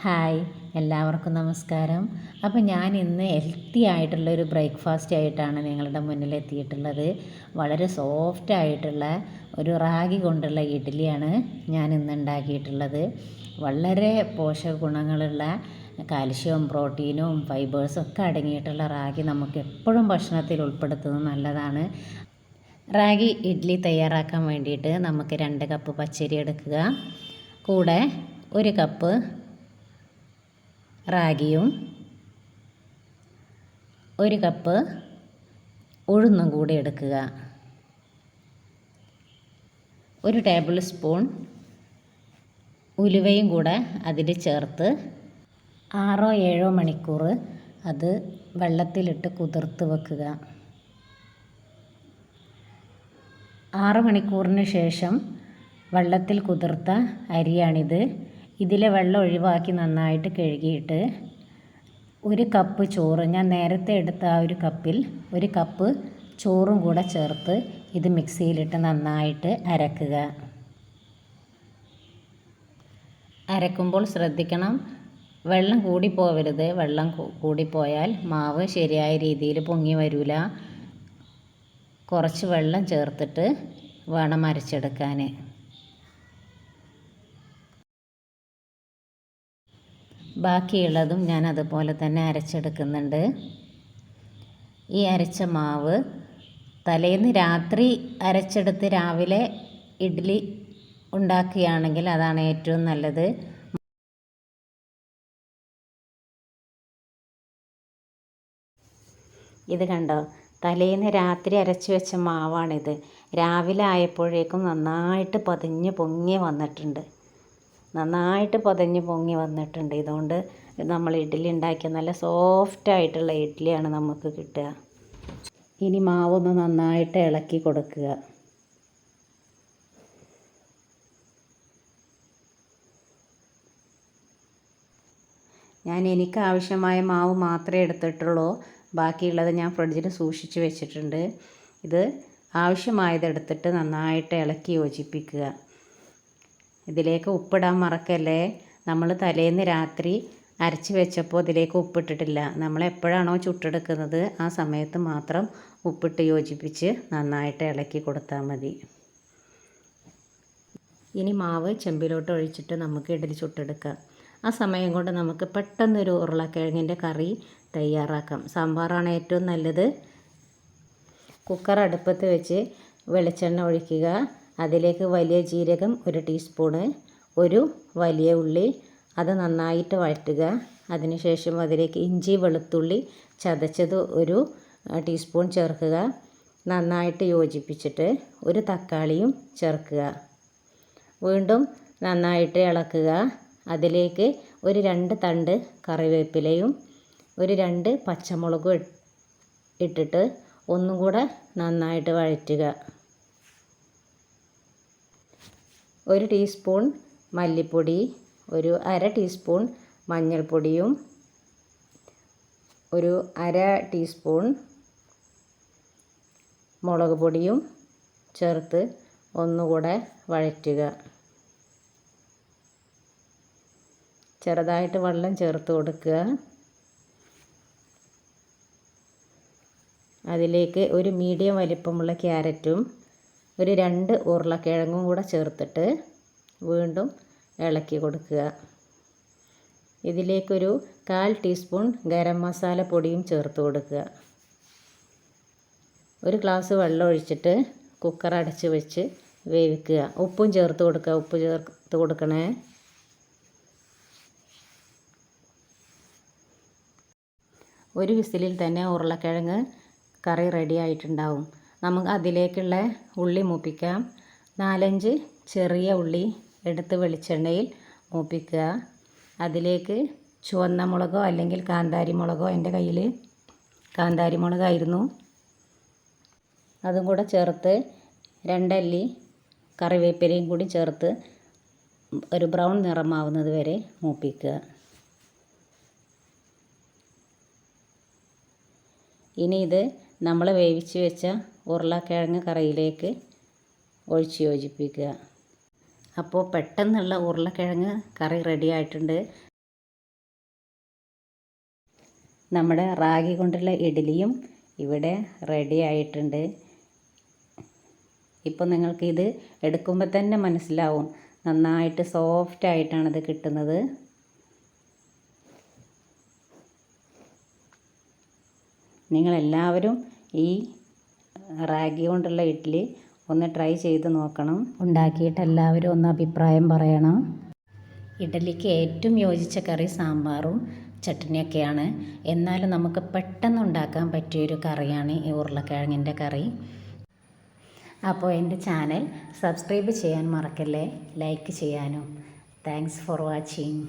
Hi, എല്ലാവർക്കും നമസ്കാരം. അപ്പോൾ ഞാൻ ഇന്ന് ഹെൽത്തി ആയിട്ടുള്ളൊരു ബ്രേക്ക്ഫാസ്റ്റ് ആയിട്ടാണ് നിങ്ങളുടെ മുന്നിൽ എത്തിയിട്ടുള്ളത്. വളരെ സോഫ്റ്റ് ആയിട്ടുള്ള ഒരു റാഗി കൊണ്ടുള്ള ഇഡ്ഡലിയാണ് ഞാൻ ഇന്ന് ഉണ്ടാക്കിയിട്ടുള്ളത്. വളരെ പോഷക ഗുണങ്ങളുള്ള കാൽഷ്യവും പ്രോട്ടീനും ഫൈബേഴ്സും ഒക്കെ അടങ്ങിയിട്ടുള്ള റാഗി നമുക്ക് എപ്പോഴും ഭക്ഷണത്തിൽ ഉൾപ്പെടുത്തുന്നത് നല്ലതാണ്. റാഗി ഇഡ്ഡലി തയ്യാറാക്കാൻ വേണ്ടിയിട്ട് നമുക്ക് 2 കപ്പ് പച്ചരി എടുക്കുക. കൂടെ 1 കപ്പ് റാഗിയും 1 കപ്പ് ഉഴുന്നും കൂടി എടുക്കുക. 1 ടേബിൾ സ്പൂൺ ഉലുവയും കൂടെ അതിൽ ചേർത്ത് 6-7 മണിക്കൂർ അത് വെള്ളത്തിലിട്ട് കുതിർത്ത് വെക്കുക. 6 മണിക്കൂറിന് ശേഷം വെള്ളത്തിൽ കുതിർത്ത അരിയാണിത്. ഇതിലെ വെള്ളം ഒഴിവാക്കി നന്നായിട്ട് കഴുകിയിട്ട് 1 കപ്പ് ചോറ്, ഞാൻ നേരത്തെ എടുത്ത ആ 1 കപ്പിൽ 1 കപ്പ് ചോറും കൂടെ ചേർത്ത് ഇത് മിക്സിയിലിട്ട് നന്നായിട്ട് അരക്കുക. അരക്കുമ്പോൾ ശ്രദ്ധിക്കണം, വെള്ളം കൂടിപ്പോവരുത്. വെള്ളം കൂടിപ്പോയാൽ മാവ് ശരിയായ രീതിയിൽ പൊങ്ങി വരില്ല. കുറച്ച് വെള്ളം ചേർത്തിട്ട് വേണം അരച്ചെടുക്കാൻ. ബാക്കിയുള്ളതും ഞാൻ അതുപോലെ തന്നെ അരച്ചെടുക്കുന്നുണ്ട്. ഈ അരച്ച മാവ് തലേന്ന് രാത്രി അരച്ചെടുത്ത് രാവിലെ ഇഡ്ഡലി ഉണ്ടാക്കുകയാണെങ്കിൽ അതാണ് ഏറ്റവും നല്ലത്. ഇത് കണ്ടോ, തലേന്ന് രാത്രി അരച്ച് വെച്ച മാവാണിത്. രാവിലെ ആയപ്പോഴേക്കും നന്നായിട്ട് പതിഞ്ഞ് പൊങ്ങി വന്നിട്ടുണ്ട്. ഇതുകൊണ്ട് നമ്മൾ ഇഡ്ഡലി ഉണ്ടാക്കിയ നല്ല സോഫ്റ്റായിട്ടുള്ള ഇഡ്ഡലിയാണ് നമുക്ക് കിട്ടുക. ഇനി മാവൊന്ന് നന്നായിട്ട് ഇളക്കി കൊടുക്കുക. എനിക്ക് ആവശ്യമായ മാവ് മാത്രമേ എടുത്തിട്ടുള്ളൂ. ബാക്കിയുള്ളത് ഞാൻ ഫ്രിഡ്ജിൽ സൂക്ഷിച്ച് വെച്ചിട്ടുണ്ട്. ഇത് ആവശ്യമായത് എടുത്തിട്ട് നന്നായിട്ട് ഇളക്കി യോജിപ്പിക്കുക. ഇതിലേക്ക് ഉപ്പിടാൻ മറക്കല്ലേ. നമ്മൾ തലേന്ന് രാത്രി അരച്ച് വെച്ചപ്പോൾ ഇതിലേക്ക് ഉപ്പിട്ടിട്ടില്ല. നമ്മൾ എപ്പോഴാണോ ചുട്ടെടുക്കുന്നത് ആ സമയത്ത് മാത്രം ഉപ്പിട്ട് യോജിപ്പിച്ച് നന്നായിട്ട് ഇളക്കി കൊടുത്താൽ മതി. ഇനി മാവ് ചെമ്പിലോട്ട് ഒഴിച്ചിട്ട് നമുക്ക് ഇഡ്ഡലി ചുട്ടെടുക്കാം. ആ സമയം കൊണ്ട് നമുക്ക് പെട്ടെന്നൊരു ഉരുളക്കിഴങ്ങിൻ്റെ കറി തയ്യാറാക്കാം. സാമ്പാറാണ് ഏറ്റവും നല്ലത്. കുക്കർ അടുപ്പത്ത് വെച്ച് വെളിച്ചെണ്ണ ഒഴിക്കുക. അതിലേക്ക് വലിയ ജീരകം 1 ടീസ്പൂണ്, 1 വലിയ ഉള്ളി, അത് നന്നായിട്ട് വഴറ്റുക. അതിനുശേഷം അതിലേക്ക് ഇഞ്ചി വെളുത്തുള്ളി ചതച്ചത് 1 ടീസ്പൂൺ ചേർക്കുക. നന്നായിട്ട് യോജിപ്പിച്ചിട്ട് 1 തക്കാളിയും ചേർക്കുക. വീണ്ടും നന്നായിട്ട് ഇളക്കുക. അതിലേക്ക് 2 തണ്ട് കറിവേപ്പിലയും 2 പച്ചമുളകും ഇട്ടിട്ട് ഒന്നും കൂടെ നന്നായിട്ട് വഴറ്റുക. 1 ടീസ്പൂൺ മല്ലിപ്പൊടി, 1/2 ടീസ്പൂൺ മഞ്ഞൾപ്പൊടിയും 1/2 ടീസ്പൂൺ മുളക് പൊടിയും ചേർത്ത് ഒന്നുകൂടെ വഴറ്റുക. ചെറുതായിട്ട് വെള്ളം ചേർത്ത് കൊടുക്കുക. അതിലേക്ക് 1 മീഡിയം വലിപ്പമുള്ള ക്യാരറ്റും 2 ഉരുളക്കിഴങ്ങും കൂടെ ചേർത്തിട്ട് വീണ്ടും ഇളക്കി കൊടുക്കുക. ഇതിലേക്കൊരു 1/4 ടീസ്പൂൺ ഗരം മസാല പൊടിയും ചേർത്ത് കൊടുക്കുക. 1 ഗ്ലാസ് വെള്ളം ഒഴിച്ചിട്ട് കുക്കർ അടച്ച് വെച്ച് വേവിക്കുക. ഉപ്പും ചേർത്ത് കൊടുക്കുക. ഉപ്പ് ചേർത്ത് കൊടുക്കണേ. ഒരു വിസിലിൽ തന്നെ ഉരുളക്കിഴങ്ങ് കറി റെഡി ആയിട്ടുണ്ടാവും. നമുക്ക് അതിലേക്കുള്ള ഉള്ളി മൂപ്പിക്കാം. 4-5 ചെറിയ ഉള്ളി എടുത്ത് വെളിച്ചെണ്ണയിൽ മൂപ്പിക്കുക. അതിലേക്ക് ചുവന്ന മുളകോ അല്ലെങ്കിൽ കാന്താരി മുളകോ, എൻ്റെ കയ്യിൽ കാന്താരി മുളകായിരുന്നു, അതും കൂടെ ചേർത്ത് 2 അല്ലി കറിവേപ്പിലയും കൂടി ചേർത്ത് ഒരു ബ്രൗൺ നിറമാവുന്നത് വരെ മൂപ്പിക്കുക. ഇനി ഇത് നമ്മൾ വേവിച്ച് വെച്ച ഉരുളക്കിഴങ്ങ് കറിയിലേക്ക് ഒഴിച്ച് യോജിപ്പിക്കുക. അപ്പോൾ പെട്ടെന്നുള്ള ഉരുളക്കിഴങ്ങ് കറി റെഡി ആയിട്ടുണ്ട്. നമ്മുടെ റാഗി കൊണ്ടുള്ള ഇഡ്ഡലിയും ഇവിടെ റെഡി ആയിട്ടുണ്ട്. ഇപ്പോൾ നിങ്ങൾക്കിത് എടുക്കുമ്പോൾ തന്നെ മനസ്സിലാവും നന്നായിട്ട് സോഫ്റ്റായിട്ടാണിത് കിട്ടുന്നത്. നിങ്ങളെല്ലാവരും ഈ റാഗി കൊണ്ടുള്ള ഇഡ്ഡലി ഒന്ന് ട്രൈ ചെയ്ത് നോക്കണം. ഉണ്ടാക്കിയിട്ട് എല്ലാവരും ഒന്ന് അഭിപ്രായം പറയണം. ഇഡ്ഡലിക്ക് ഏറ്റവും യോജിച്ച കറി സാമ്പാറും ചട്നിയൊക്കെയാണ്. എന്നാലും നമുക്ക് പെട്ടെന്ന് ഉണ്ടാക്കാൻ പറ്റിയൊരു കറിയാണ് ഈ ഉരുളക്കിഴങ്ങിൻ്റെ കറി. അപ്പോൾ എൻ്റെ ചാനൽ സബ്സ്ക്രൈബ് ചെയ്യാൻ മറക്കല്ലേ, ലൈക്ക് ചെയ്യാനും. Thanks for watching.